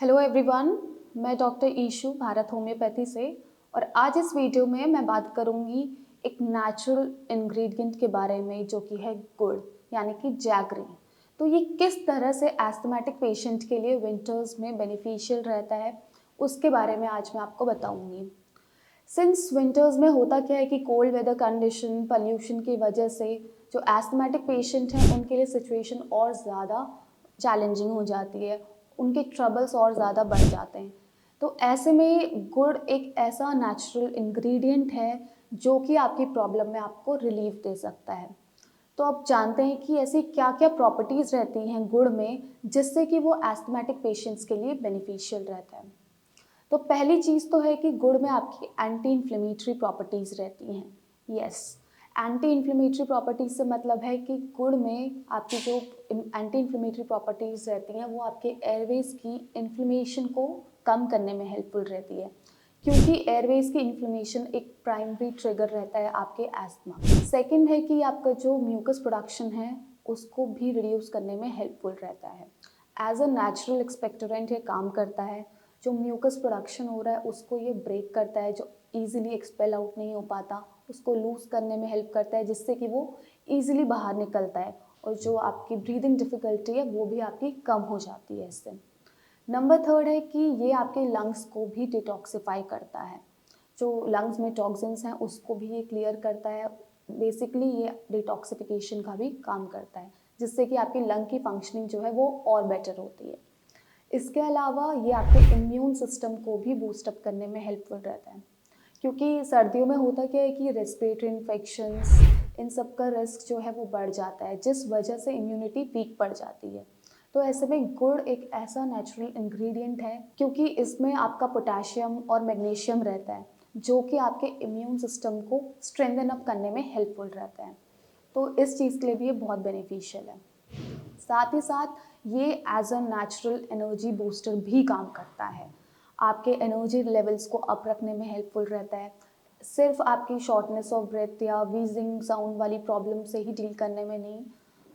Hello everyone, मैं doctor ईशू Bharat homeopathy से। और आज इस वीडियो में मैं बात करूंगी एक नेचुरल इंग्रेडिएंट के बारे में जो कि है गुड़ यानी कि जैगरी। तो ये किस तरह से एस्थमेटिक पेशेंट के लिए विंटर्स में बेनिफिशियल रहता है उसके बारे में आज मैं आपको बताऊंगी। सिंस विंटर्स में होता क्या है कि कोल्ड वेदर कंडीशन, पोल्यूशन की वजह से जो एस्थमेटिक पेशेंट हैं उनके लिए सिचुएशन और ज़्यादा चैलेंजिंग हो जाती है, उनके ट्रबल्स और ज़्यादा बढ़ जाते हैं। तो ऐसे में गुड़ एक ऐसा नेचुरल इंग्रेडिएंट है जो कि आपकी प्रॉब्लम में आपको रिलीफ दे सकता है। तो आप जानते हैं कि ऐसी क्या क्या प्रॉपर्टीज़ रहती हैं गुड़ में जिससे कि वो एस्थमेटिक पेशेंट्स के लिए बेनिफिशियल रहता है। तो पहली चीज़ तो है कि गुड़ में आपकी एंटी इन्फ्लेमेटरी प्रॉपर्टीज़ रहती हैं। यस, एंटी इन्फ्लेमेटरी प्रॉपर्टीज़ से मतलब है कि गुड़ में आपकी जो एंटी इन्फ्लेमेटरी प्रॉपर्टीज़ रहती हैं वो आपके एयरवेज की इन्फ्लेमेशन को कम करने में हेल्पफुल रहती है, क्योंकि एयरवेज की इन्फ्लेमेशन एक प्राइमरी ट्रिगर रहता है आपके एस्थमा। सेकंड है कि आपका जो म्यूकस प्रोडक्शन है उसको भी रिड्यूस करने में हेल्पफुल रहता है। एज अ नेचुरल एक्सपेक्टोरेंट ये काम करता है। जो म्यूकस प्रोडक्शन हो रहा है उसको ये ब्रेक करता है, जो ईजिली एक्सपेल आउट नहीं हो पाता उसको लूज करने में हेल्प करता है, जिससे कि वो ईजिली बाहर निकलता है और जो आपकी ब्रीदिंग डिफ़िकल्टी है वो भी आपकी कम हो जाती है इससे। नंबर थर्ड है कि ये आपके लंग्स को भी डिटॉक्सिफाई करता है। जो लंग्स में टॉक्सिन्स हैं उसको भी ये क्लियर करता है। बेसिकली ये डिटॉक्सिफिकेशन का भी काम करता है, जिससे कि आपकी लंग की फंक्शनिंग जो है वो और बेटर होती है। इसके अलावा ये आपके इम्यून सिस्टम को भी बूस्टअप करने में हेल्पफुल रहता है, क्योंकि सर्दियों में होता क्या है कि रेस्पिरेटरी इन्फेक्शंस इन सब का रिस्क जो है वो बढ़ जाता है, जिस वजह से इम्यूनिटी वीक पड़ जाती है। तो ऐसे में गुड़ एक ऐसा नेचुरल इंग्रेडिएंट है क्योंकि इसमें आपका पोटेशियम और मैग्नीशियम रहता है जो कि आपके इम्यून सिस्टम को स्ट्रेंथन अप करने में हेल्पफुल रहता है। तो इस चीज़ के लिए भी ये बहुत बेनिफिशियल है। साथ ही साथ ये as a natural energy booster भी काम करता है। आपके एनर्जी लेवल्स को अप रखने में हेल्पफुल रहता है। सिर्फ आपकी शॉर्टनेस ऑफ ब्रेथ या वीजिंग साउंड वाली प्रॉब्लम से ही डील करने में नहीं,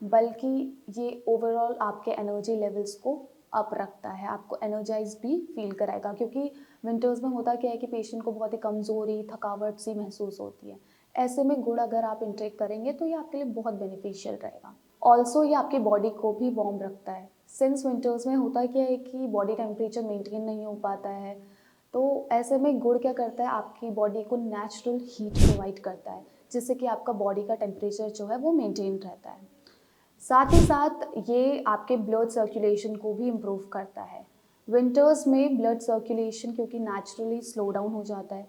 बल्कि ये ओवरऑल आपके एनर्जी लेवल्स को अप रखता है, आपको एनर्जाइज भी फील कराएगा। क्योंकि विंटर्स में होता क्या है कि पेशेंट को बहुत ही कमज़ोरी, थकावट सी महसूस होती है। ऐसे में गुड़ अगर आप इंटेक करेंगे तो ये आपके लिए बहुत बेनिफिशियल रहेगा। ऑल्सो ये आपकी बॉडी को भी वार्म रखता है। सिंस विंटर्स में होता क्या है कि बॉडी टेम्परेचर मेंटेन नहीं हो पाता है, तो ऐसे में गुड़ क्या करता है, आपकी बॉडी को नेचुरल हीट प्रोवाइड करता है, जिससे कि आपका बॉडी का टेम्परेचर जो है वो मेंटेन रहता है। साथ ही साथ ये आपके ब्लड सर्कुलेशन को भी इम्प्रूव करता है। विंटर्स में ब्लड सर्कुलेशन क्योंकि नेचुरली स्लो डाउन हो जाता है,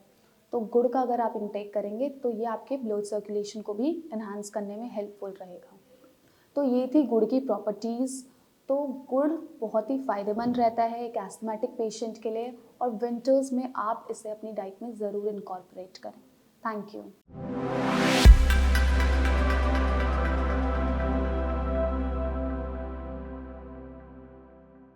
तो गुड़ का अगर आप इंटेक करेंगे तो ये आपके ब्लड सर्कुलेशन को भी इन्हांस करने में हेल्पफुल रहेगा। तो ये थी गुड़ की प्रॉपर्टीज़। तो गुड़ बहुत ही फ़ायदेमंद रहता है एक एस्थमेटिक पेशेंट के लिए, और विंटर्स में आप इसे अपनी डाइट में ज़रूर इनकॉर्पोरेट करें। Thank you.